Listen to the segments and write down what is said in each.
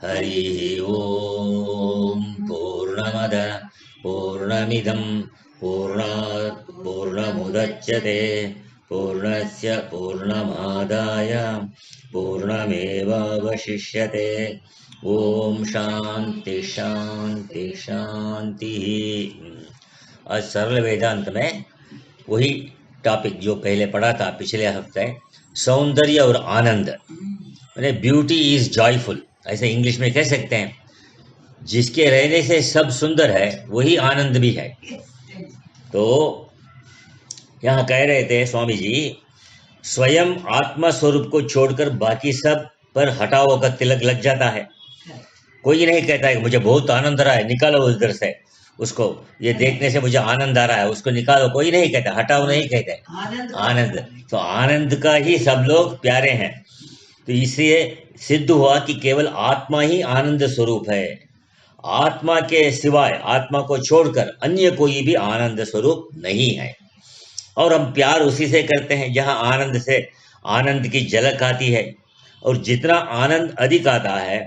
हरि ओम। पूर्णमद पूर्णमिदं पूर्णात् पूर्णमुदच्यते पूर्णस्य पूर्णमादाय पूर्णमेवावशिष्यते। ओम शांति शांति शांति। आज सरल वेदांत में वही टॉपिक जो पहले पढ़ा था पिछले हफ्ते, सौंदर्य और आनंद, मैंने ब्यूटी इज जॉयफुल, ऐसे इंग्लिश में कह सकते हैं। जिसके रहने से सब सुंदर है वही आनंद भी है। तो यहाँ कह रहे थे स्वामी जी, स्वयं आत्मा स्वरूप को छोड़कर बाकी सब पर हटाओ का तिलक लग जाता है। कोई नहीं कहता है मुझे बहुत आनंद आ रहा है, निकालो उधर से उसको, ये देखने से मुझे आनंद आ रहा है, उसको निकालो। कोई नहीं कहता, हटाओ नहीं कहते, आनंद। तो आनंद का ही सब लोग प्यारे हैं। तो इसलिए सिद्ध हुआ कि केवल आत्मा ही आनंद स्वरूप है। आत्मा के सिवाय, आत्मा को छोड़कर अन्य कोई भी आनंद स्वरूप नहीं है। और हम प्यार उसी से करते हैं जहाँ आनंद से आनंद की झलक आती है। और जितना आनंद अधिक आता है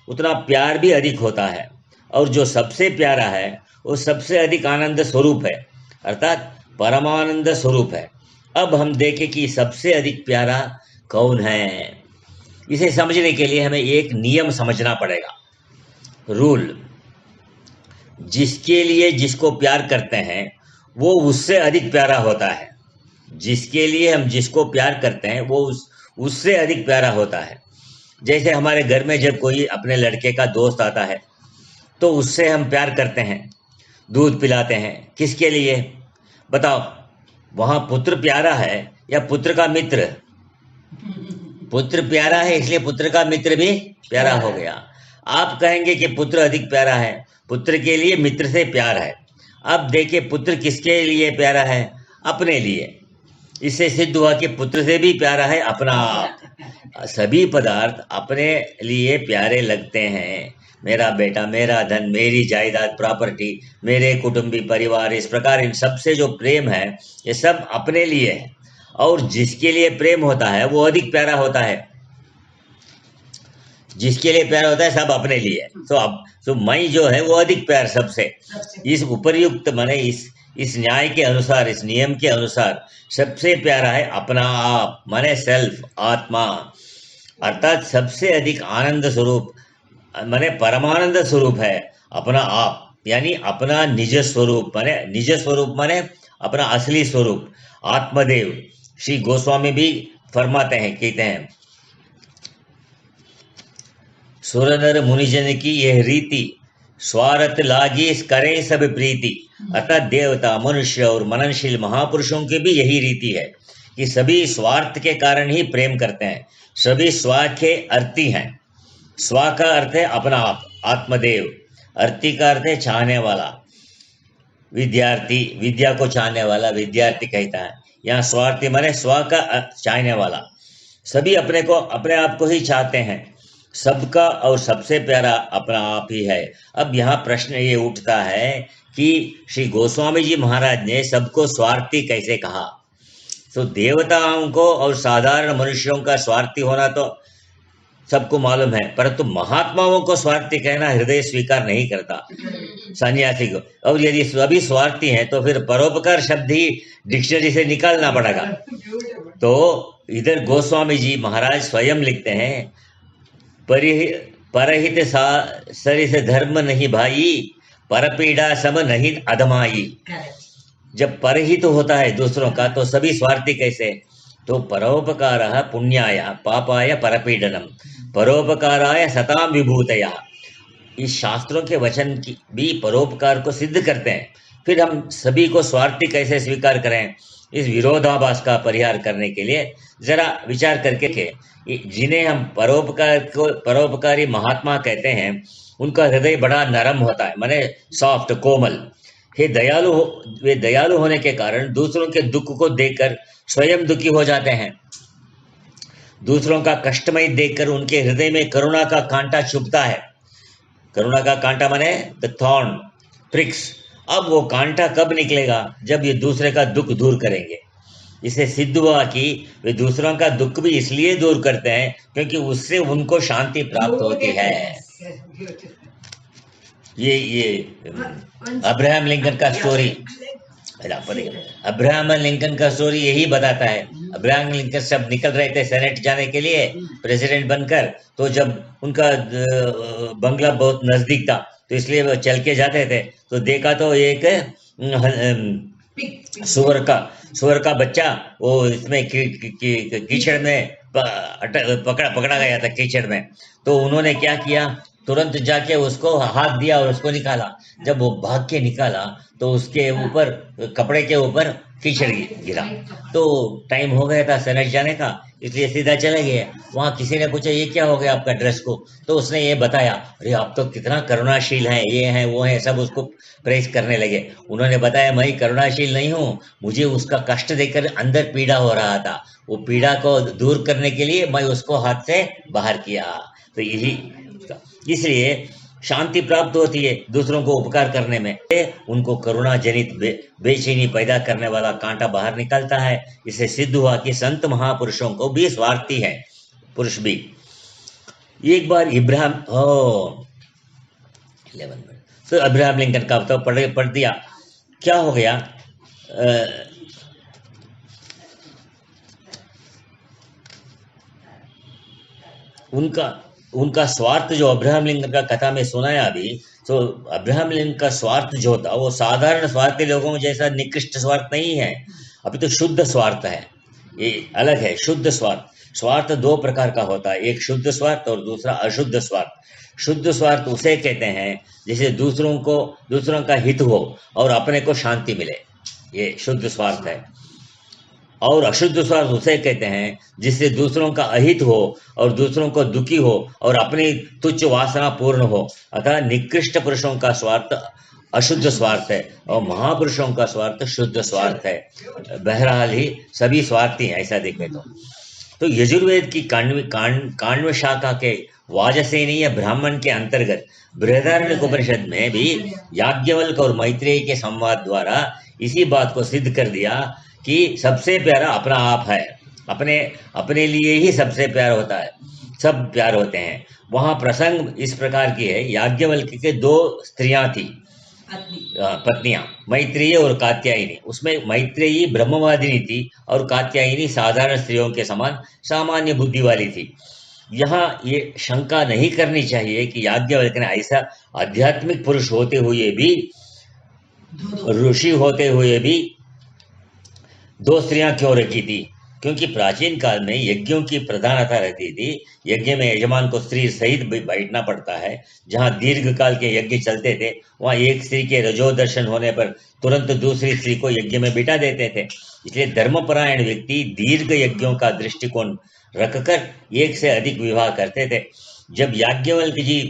उतना प्यार भी अधिक होता है। और जो सबसे प्यारा है वो सबसे अधिक आनंद स्वरूप है, अर्थात परमानंद स्वरूप है। अब हम देखें कि सबसे अधिक प्यारा कौन है। इसे समझने के लिए हमें एक नियम समझना पड़ेगा, रूल। जिसके लिए जिसको प्यार करते हैं वो उससे अधिक प्यारा होता है। जिसके लिए हम जिसको प्यार करते हैं वो उससे अधिक प्यारा होता है। जैसे हमारे घर में जब कोई अपने लड़के का दोस्त आता है तो उससे हम प्यार करते हैं, दूध पिलाते हैं। किसके लिए बताओ? वहां पुत्र प्यारा है या पुत्र का मित्र? पुत्र प्यारा है इसलिए पुत्र का मित्र भी प्यारा हो गया। आप कहेंगे कि पुत्र अधिक प्यारा है, पुत्र के लिए मित्र से प्यार है। अब देखिए पुत्र किसके लिए प्यारा है? अपने लिए। इससे सिद्ध हुआ कि पुत्र से भी प्यारा है अपना आप। सभी पदार्थ अपने लिए प्यारे लगते हैं। मेरा बेटा, मेरा धन, मेरी जायदाद, प्रॉपर्टी, मेरे कुटुंबी परिवार, इस प्रकार इन सबसे जो प्रेम है ये सब अपने लिए है। और जिसके लिए प्रेम होता है वो अधिक प्यारा होता है। जिसके लिए प्यार होता है सब अपने लिए। तो अब तो मैं जो है वो अधिक प्यार सबसे। इस उपर्युक्त माने इस न्याय के अनुसार, इस नियम के अनुसार सबसे प्यारा है अपना आप, माने सेल्फ, आत्मा। अर्थात सबसे अधिक आनंद स्वरूप माने परमानंद स्वरूप है अपना आप, यानी अपना निज स्वरूप। माने निज स्वरूप माने अपना असली स्वरूप, आत्मदेव। श्री गोस्वामी भी फरमाते हैं, कहते हैं, सुरनर मुनिजन की यह रीति, स्वार्थ लागी करे सब प्रीति। अर्थात देवता, मनुष्य और मननशील महापुरुषों की भी यही रीति है कि सभी स्वार्थ के कारण ही प्रेम करते हैं। सभी स्वा के अर्थी हैं। स्वा का अर्थ है अपना आप, आत्मदेव। अर्थी का अर्थ है चाहने वाला। विद्यार्थी, विद्या को चाहने वाला विद्यार्थी कहता है। यहाँ स्वार्थी माने स्वा का चाहने वाला। सभी अपने को, अपने आप को ही चाहते हैं। सबका और सबसे प्यारा अपना आप ही है। अब यहाँ प्रश्न ये उठता है कि श्री गोस्वामी जी महाराज ने सबको स्वार्थी कैसे कहा? तो देवताओं को और साधारण मनुष्यों का स्वार्थी होना तो सबको मालूम है, परंतु महात्माओं को स्वार्थी कहना हृदय स्वीकार नहीं करता सन्यासी को। और यदि सभी स्वार्थी हैं तो फिर परोपकार शब्द ही डिक्शनरी से निकालना पड़ेगा। तो इधर गोस्वामी जी महाराज स्वयं लिखते हैं, परहित सरिस धर्म नहीं भाई, परपीड़ा सम नहीं अधमाई। जब परहित होता है दूसरों का तो सभी स्वार्थी कैसे? तो परोपकार पुण्याय पापाय परपीडनम, परोपकाराय सताम विभूतया। इस शास्त्रों के वचन की भी परोपकार को सिद्ध करते हैं। फिर हम सभी को स्वार्थी कैसे स्वीकार करें? इस विरोधाभास का परिहार करने के लिए जरा विचार करके के जिन्हें हम परोपकारी महात्मा कहते हैं उनका हृदय बड़ा नरम होता है, माने सॉफ्ट, कोमल। वे दयालु होने के कारण दूसरों के दुख को देखकर स्वयं दुखी हो जाते हैं। दूसरों का कष्टमय देखकर उनके हृदय में करुणा का कांटा चुभता है। करुणा का कांटा माने द थॉर्न, प्रिक्स। अब वो कांटा कब निकलेगा? जब ये दूसरे का दुख दूर करेंगे। इसे सिद्ध हुआ कि वे दूसरों का दुख भी इसलिए दूर करते हैं क्योंकि उससे उनको शांति प्राप्त होती है। ये अब्राहम लिंकन का स्टोरी, अब्राहम लिंकन का स्टोरी यही बताता है। अब्राहम लिंकन सब निकल रहे थे सेनेट जाने के लिए प्रेसिडेंट बनकर, तो जब उनका बंगला बहुत नजदीक था तो इसलिए वो चल के जाते थे, तो देखा तो एक सुअर का बच्चा वो इसमें कीचड़ में पकड़ा गया था कीचड़ में। तो उन्होंने क्या किया, तुरंत जाके उसको हाथ दिया और उसको निकाला। जब वो भाग के निकाला तो उसके ऊपर कपड़े के ऊपर कीचड़ गिरा। तो टाइम हो गया था सेनेट जाने का, इसलिए सीधा चले गए। वहां किसी ने पूछा ये क्या हो गया आपका ड्रेस को, तो उसने ये बताया, अरे आप तो कितना करुणाशील हैं, ये हैं वो हैं, सब उसको प्रेस करने लगे। उन्होंने बताया मैं करुणाशील नहीं हूँ, मुझे उसका कष्ट देकर अंदर पीड़ा हो रहा था, वो पीड़ा को दूर करने के लिए मैं उसको हाथ से बाहर किया। तो यही इसलिए शांति प्राप्त होती है दूसरों को उपकार करने में। उनको करुणा जनित बेचैनी पैदा करने वाला कांटा बाहर निकलता है। इससे सिद्ध हुआ कि संत महापुरुषों को भी स्वार्थी है पुरुष भी। एक बार इब्राहिम 11 मिनट तो अब्राहम लिंकन का तो पढ़ दिया। क्या हो गया, उनका स्वार्थ जो अब्राहम लिंकन का कथा में सुनाया अभी, तो अब्राहम लिंकन का स्वार्थ जो था वो साधारण स्वार्थी लोगों जैसा निकृष्ट स्वार्थ नहीं है, अभी तो शुद्ध स्वार्थ है। ये अलग है, शुद्ध स्वार्थ। स्वार्थ दो प्रकार का होता है, एक शुद्ध स्वार्थ और दूसरा अशुद्ध स्वार्थ। शुद्ध स्वार्थ उसे कहते हैं जिसे दूसरों का हित हो और अपने को शांति मिले, ये शुद्ध स्वार्थ है। और अशुद्ध स्वार्थ उसे कहते हैं जिससे दूसरों का अहित हो और दूसरों को दुखी हो और अपनी तुच्छ वासना पूर्ण हो। अतः निकृष्ट पुरुषों का स्वार्थ अशुद्ध स्वार्थ है और महापुरुषों का स्वार्थ शुद्ध स्वार्थ है। बहरहाल ही सभी स्वार्थी हैं ऐसा देखें तो यजुर्वेद की काण्व शाखा के वाजसेनीय ब्राह्मण के अंतर्गत बृहदारण्यकोपनिषद में भी याज्ञवल्क्य और मैत्रेयी के संवाद द्वारा इसी बात को सिद्ध कर दिया कि सबसे प्यारा अपना आप है, अपने लिए ही सबसे प्यार होता है, सब प्यार होते हैं। वहाँ प्रसंग इस प्रकार की है, याज्ञवल्क्य के दो स्त्रियां थी, पत्नियां, मैत्रेयी और कात्यायनी। उसमें मैत्रेयी ब्रह्मवादिनी थी और कात्यायनी साधारण स्त्रियों के समान सामान्य बुद्धि वाली थी। यहाँ ये शंका नहीं करनी चाहिए कि याज्ञवल्क्य ने ऐसा आध्यात्मिक पुरुष होते हुए भी, ऋषि होते हुए भी दो स्त्रियां क्यों रखी थी, क्योंकि प्राचीन काल में यज्ञों की प्रधानता रहती थी। यज्ञ में यजमान को स्त्री सहित बैठना पड़ता है। जहां दीर्घ काल के यज्ञ चलते थे वहां एक स्त्री के रजो दर्शन होने पर तुरंत दूसरी स्त्री को यज्ञ में बिठा देते थे। इसलिए धर्मपरायण व्यक्ति दीर्घ यज्ञों का दृष्टिकोण रखकर एक से अधिक विवाह करते थे। जब याज्ञवल्क्य जी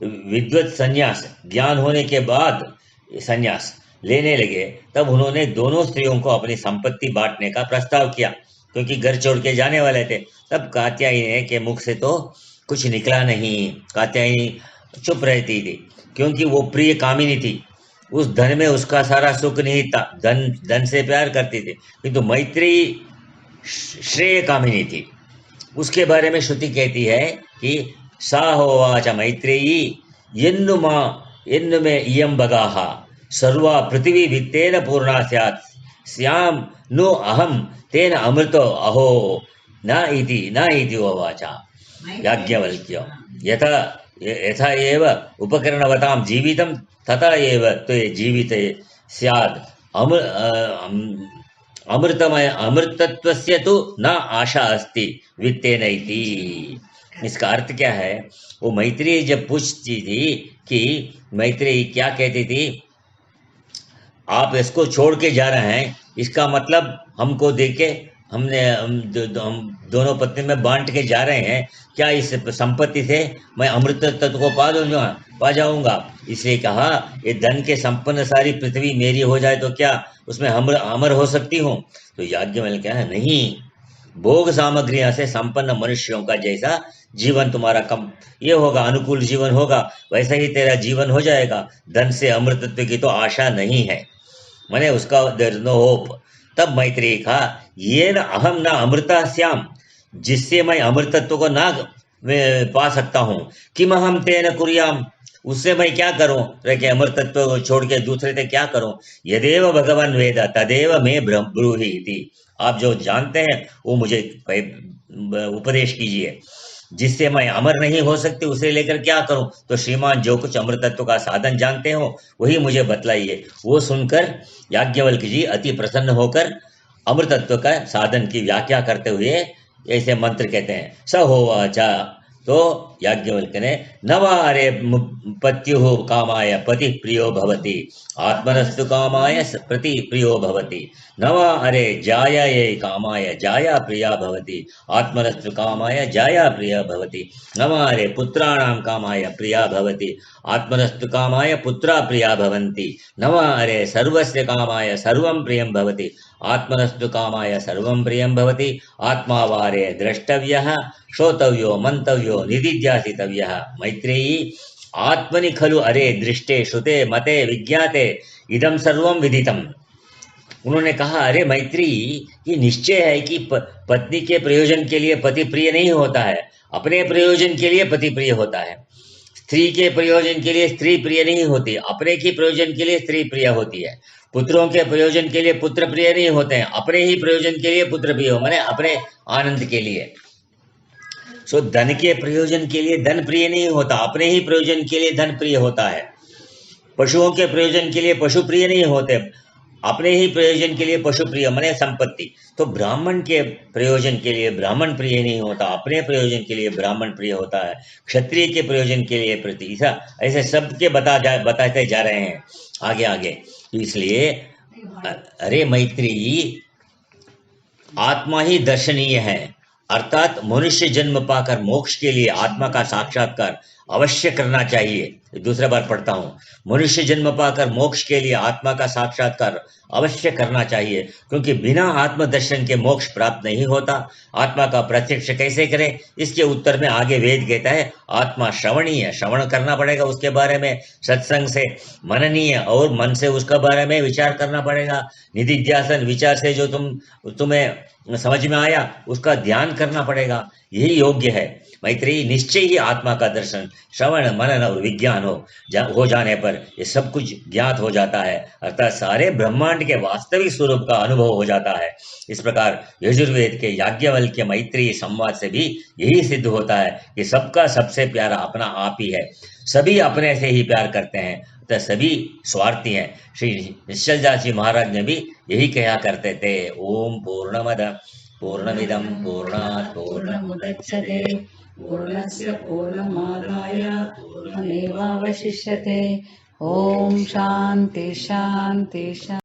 विद्वत संन्यास, ज्ञान होने के बाद संन्यास लेने लगे, तब उन्होंने दोनों स्त्रियों को अपनी संपत्ति बांटने का प्रस्ताव किया, क्योंकि घर छोड़ के जाने वाले थे। तब कात्यायनी के मुख से तो कुछ निकला नहीं। कात्यायनी चुप रहती थी क्योंकि वो प्रिय कामिनी थी। उस धन में उसका सारा सुख नहीं था, धन से प्यार करती थी, किंतु मैत्रेयी श्रेय कामिनी थी। उसके बारे में श्रुति कहती है कि सा होवाच मैत्रेयी यन्नु में इयं भगाहा सर्वा पृथ्वी वित्तेन पूर्णा स्यात् स्याम नो अहम तेन अमृतो अहो न इति उवाच याज्ञवल्क्य। यथा एव उपकरणवतां जीवितं तथा एव ते जीविते स्यात् अमृतत्वस्य तु न आशा अस्ति वित्तेन इति। इसका अर्थ क्या है, वो मैत्रेयी जब पूछती थी कि मैत्रेयी क्या कहती थी, आप इसको छोड़ के जा रहे हैं, इसका मतलब हमको देके हम दोनों पत्नी में बांट के जा रहे हैं, क्या इस संपत्ति से मैं अमृत तत्व को पा जाऊंगा। इसलिए कहा ये धन के संपन्न सारी पृथ्वी मेरी हो जाए तो क्या उसमें अमर हो सकती हूँ। तो याज्ञवल्क्य क्या है, नहीं, भोग सामग्रियों से संपन्न मनुष्यों का जैसा जीवन तुम्हारा कम ये होगा, अनुकूल जीवन होगा, वैसा ही तेरा जीवन हो जाएगा। धन से अमृतत्व की तो आशा नहीं है, माने उसका देयर नो होप। तब मैत्रेयी कहा, ये न अहम न अमृता श्याम, जिससे मैं अमृतत्व को ना पा सकता हूँ, किम हम तेन कुर्याम, उससे मैं क्या करूं, कि अमृतत्व को छोड़ के दूसरे से क्या करूं। यदेव भगवान वेद तदेव मैं ब्रूहि इति, आप जो जानते हैं वो मुझे उपदेश कीजिए, जिससे मैं अमर नहीं हो सकती उसे लेकर क्या करूं। तो श्रीमान जो कुछ अमृतत्व का साधन जानते हो वही मुझे बतलाइए। वो सुनकर याज्ञवल्क्य जी अति प्रसन्न होकर अमृतत्व का साधन की व्याख्या करते हुए ऐसे मंत्र कहते हैं, स होवाचा, तो याज्ञवल्क्य ने, नवारे पत्युः कामाय पति प्रियो भवति, आत्मनस्तु कामाय प्रति प्रियो भवति, नवा अरे जायायै कामाय जाया प्रिया भवति, आत्मनस्तु कामाय जाया प्रिया भवति, नवा अरे पुत्राणां कामाय प्रिया भवति, आत्मनस्तु कामाय पुत्रा प्रिया भवन्ति, नवा अरे सर्वस्य कामाय सर्वं प्रियं भवति, आत्मनस्तु कामाय सर्वं प्रियं भवति, आत्मावारे द्रष्टव्यः श्रोतव्यो मंतव्यो निदिध्यासितव्यः। मैत्रेयी, आत्मनि खलु अरे दृष्टे श्रुते मते विज्ञाते इदं सर्वं विदितम्। उन्होंने कहा, अरे मैत्रेयी, ये निश्चय है कि पत्नी के प्रयोजन के लिए पति प्रिय नहीं होता है, अपने प्रयोजन के लिए पति प्रिय होता है। स्त्री के प्रयोजन के लिए स्त्री प्रिय नहीं होती, अपने के प्रयोजन के लिए स्त्री प्रिय होती है। पुत्रों के प्रयोजन के लिए पुत्र प्रिय नहीं होते हैं, अपने ही प्रयोजन के लिए पुत्र प्रिय हो, माने अपने आनंद के लिए। सो धन के प्रयोजन के लिए धन प्रिय नहीं होता, अपने ही प्रयोजन के लिए धन प्रिय होता है। पशुओं के प्रयोजन के लिए पशु प्रिय नहीं होते, अपने ही प्रयोजन के लिए पशु प्रिय माने संपत्ति। तो ब्राह्मण के प्रयोजन के लिए ब्राह्मण प्रिय नहीं होता, अपने प्रयोजन के लिए ब्राह्मण प्रिय होता है। क्षत्रिय के प्रयोजन के लिए प्रति, ऐसे सबके बताते जा रहे हैं आगे आगे। तो इसलिए अरे मैत्रेयी, आत्मा ही दर्शनीय है, अर्थात मनुष्य जन्म पाकर मोक्ष के लिए आत्मा का साक्षात्कार अवश्य करना चाहिए। दूसरा बार पढ़ता हूं, मनुष्य जन्म पाकर मोक्ष के लिए आत्मा का साक्षात्कार अवश्य करना चाहिए, क्योंकि बिना आत्मदर्शन के मोक्ष प्राप्त नहीं होता। आत्मा का प्रत्यक्ष कैसे करें, इसके उत्तर में आगे वेद कहता है, आत्मा श्रवणीय, श्रवण करना पड़ेगा उसके बारे में, सत्संग से मननीय, और मन से उसका बारे में विचार करना पड़ेगा, निधिध्यासन, विचार से जो तुम्हें समझ में आया उसका ध्यान करना पड़ेगा, यही योग्य है। मैत्रेयी, निश्चय ही आत्मा का दर्शन, श्रवण, मनन और विज्ञान हो जाने पर ये सब कुछ ज्ञात हो जाता है, अर्थात सारे ब्रह्मांड के वास्तविक स्वरूप का अनुभव हो जाता है। इस प्रकार यजुर्वेद के याज्ञवल्क्य मैत्रेयी संवाद से भी यही सिद्ध होता है कि सबका सबसे प्यारा अपना आप ही है, सभी अपने से ही प्यार करते हैं, तो सभी स्वार्थी हैं। श्री निश्चलदास जी महाराज ने भी यही कहा करते थे, ओम पूर्णमद पूर्णमिदं पूर्णात् पूर्णमुदच्यते पूर्णस्य पूर्णमादाय पूर्णमेवावशिष्यते। ओम शांति शांति शांति।